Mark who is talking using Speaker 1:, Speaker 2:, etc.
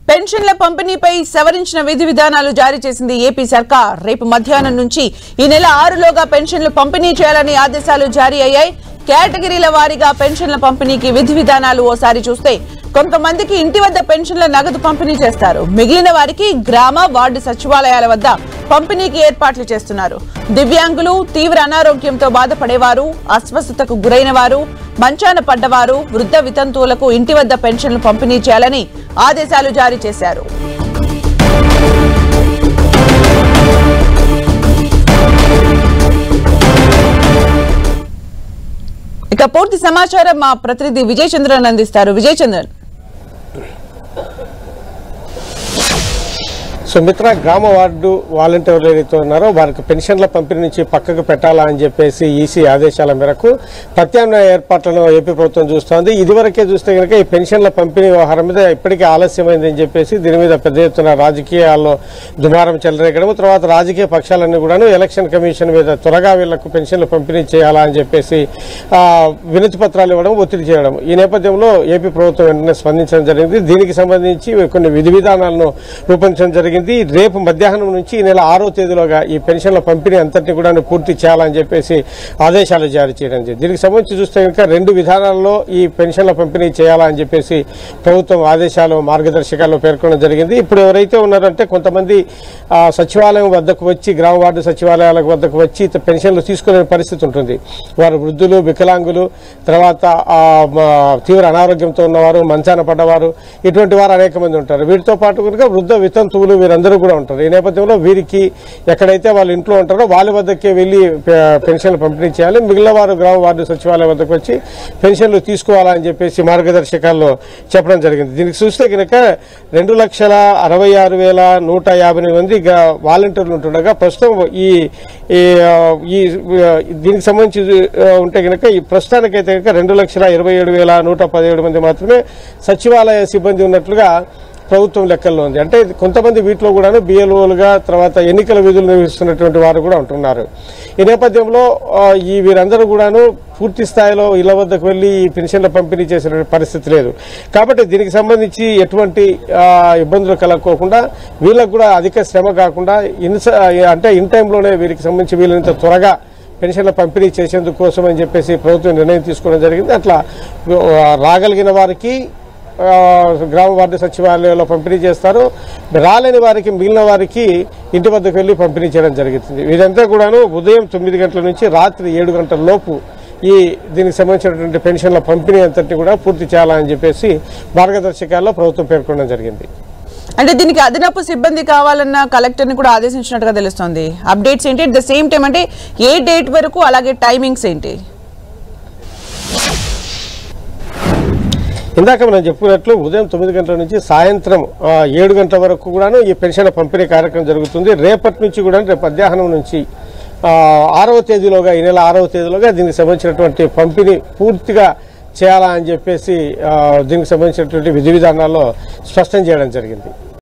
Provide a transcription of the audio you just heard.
Speaker 1: పెన్షన్ల పంపిణీపై సవరించిన విధి విధానాలు జారీ చేసింది ఏపీ సర్కార్. రేపు మధ్యాహ్నం నుంచి ఈ నెల 6లోగా పెన్షన్లు పంపిణీ చేయాలని ఆదేశాలు జారీ అయ్యాయి. కేటగిరీల వారీగా పెన్షన్ల పంపిణీకి విధి విధానాలు ఓసారి చూస్తే కొంతమందికి ఇంటి వద్ద పెన్షన్ల నగదు పంపిణీ చేస్తారు. మిగిలిన వారికి గ్రామ వార్డు సచివాలయాల వద్ద పంపిణీకి ఏర్పాట్లు చేస్తున్నారు. దివ్యాంగులు, తీవ్ర అనారోగ్యంతో బాధపడేవారు, అస్వస్థతకు గురైన వారు, మంచాన పడ్డవారు, వృద్ధ వితంతువులకు ఇంటి వద్ద పెన్షన్లు పంపిణీ చేయాలని ఆదేశాలు జారీ చేశారు. ఇక పూర్తి సమాచారం మా ప్రతినిధి విజయ్ చంద్రన్ అందిస్తారు. విజయ్ చంద్రన్.
Speaker 2: సుమిత్ర, గ్రామ వార్డు వాలంటీర్లు ఏదైతే ఉన్నారో వారికి పెన్షన్ల పంపిణీ నుంచి పక్కకు పెట్టాలా అని చెప్పేసి ఈసీ ఆదేశాల మేరకు ప్రత్యామ్నాయ ఏర్పాట్లను ఏపీ ప్రభుత్వం చూస్తోంది. ఇదివరకే చూస్తే కనుక ఈ పెన్షన్ల పంపిణీ వ్యవహారం మీద ఇప్పటికే ఆలస్యమైందని చెప్పేసి దీని మీద పెద్ద ఎత్తున రాజకీయాల్లో దుమారం చెలరేగడం, తర్వాత రాజకీయ పక్షాలన్నీ కూడాను ఎలక్షన్ కమిషన్ మీద త్వరగా వీళ్లకు పెన్షన్లు పంపిణీ చేయాలా అని చెప్పేసి వినతి పత్రాలు ఇవ్వడం, ఒత్తిడి చేయడం. ఈ నేపథ్యంలో ఏపీ ప్రభుత్వం వెంటనే స్పందించడం జరిగింది. దీనికి సంబంధించి కొన్ని విధి విధానాలను రూపొందించడం జరిగింది. రేపు మధ్యాహ్నం నుంచి ఈ నెల 6వ తేదీలోగా ఈ పెన్షన్ల పంపిణీ అంతటిని కూడా పూర్తి చేయాలని చెప్పేసి ఆదేశాలు జారీ చేయడం జరిగింది. దీనికి సంబంధించి చూస్తే కనుక 2 విధానాల్లో ఈ పెన్షన్ల పంపిణీ చేయాలని చెప్పేసి ప్రభుత్వం ఆదేశాలు, మార్గదర్శకాల్లో పేర్కొనడం జరిగింది. ఇప్పుడు ఎవరైతే ఉన్నారంటే కొంతమంది సచివాలయం వద్దకు వచ్చి, గ్రామ వార్డు సచివాలయాల వద్దకు వచ్చి పెన్షన్లు తీసుకునే పరిస్థితి ఉంటుంది. వారు వృద్ధులు, వికలాంగులు, తర్వాత తీవ్ర అనారోగ్యంతో ఉన్నవారు, మంచాన పడ్డవారు, ఇటువంటి వారు అనేక మంది ఉంటారు. వీటితో పాటు కనుక వృద్ధ వితంతువులు వీరందరూ కూడా ఉంటారు. ఈ నేపథ్యంలో వీరికి ఎక్కడైతే వాళ్ళు ఇంట్లో ఉంటారో వాళ్ళ వద్దకే వెళ్లి పెన్షన్లు పంపిణీ చేయాలి. మిగిలిన వారు గ్రామ వార్డు సచివాలయం వద్దకు వచ్చి పెన్షన్లు తీసుకోవాలని చెప్పేసి మార్గదర్శకాల్లో చెప్పడం జరిగింది. దీనికి చూస్తే కనుక 2,66,158 మంది వాలంటీర్లు ఉంటుండగా ప్రస్తుతం దీనికి సంబంధించి ఉంటే కనుక ఈ ప్రస్తుతానికైతే కనుక 2,27,117 మంది మాత్రమే సచివాలయ సిబ్బంది ఉన్నట్లుగా ప్రభుత్వం లెక్కల్లో ఉంది. అంటే కొంతమంది వీటిలో కూడా బిఎల్ఓలుగా, తర్వాత ఎన్నికల విధులు నిర్వహిస్తున్నటువంటి వారు కూడా ఉంటున్నారు. ఈ నేపథ్యంలో వీరందరూ కూడాను పూర్తి స్థాయిలో ఇళ్ల వద్దకు వెళ్లి ఈ పెన్షన్ల పంపిణీ చేసిన పరిస్థితి లేదు. కాబట్టి దీనికి సంబంధించి ఎటువంటి ఇబ్బందులు కలగకోకుండా, వీళ్ళకు కూడా అధిక శ్రమ కాకుండా అంటే ఇన్ టైంలోనే వీరికి సంబంధించి వీళ్ళంత త్వరగా పెన్షన్ల పంపిణీ చేసేందుకు కోసం అని చెప్పేసి ప్రభుత్వం నిర్ణయం తీసుకోవడం జరిగింది. అట్లా రాగలిగిన వారికి గ్రామ వార్డు సచివాలయంలో పంపిణీ చేస్తారు. రాలేని వారికి, మిగిలిన వారికి ఇంటి వద్దకు వెళ్లి పంపిణీ చేయడం జరుగుతుంది. ఇదంతా కూడాను ఉదయం 9 గంటల నుంచి రాత్రి 7 గంటల లోపు దీనికి సంబంధించినటువంటి పెన్షన్ల పంపిణీ అంతటిని కూడా పూర్తి చేయాలని చెప్పేసి మార్గదర్శకాల్లో ప్రభుత్వం పేర్కొనడం జరిగింది.
Speaker 1: అంటే దీనికి అదనపు సిబ్బంది కావాలన్న కలెక్టర్ ని కూడా ఆదేశించినట్టుగా తెలుస్తోంది. అప్డేట్స్ ఏంటి? అట్ ద సేమ్ టైం అంటే ఏ డేట్ వరకు, అలాగే టైమింగ్స్ ఏంటి?
Speaker 2: ఇందాక మనం చెప్పుకున్నట్లు ఉదయం 9 గంటల నుంచి సాయంత్రం 7 గంటల వరకు కూడాను ఈ పెన్షన్ల పంపిణీ కార్యక్రమం జరుగుతుంది. రేపటి నుంచి కూడా, రేపు మధ్యాహ్నం నుంచి 6వ తేదీలోగా, ఈ నెల 6వ తేదీలోగా దీనికి సంబంధించినటువంటి పంపిణీ పూర్తిగా చేయాలా అని చెప్పేసి దీనికి సంబంధించినటువంటి విధి విధానాల్లో స్పష్టం చేయడం జరిగింది.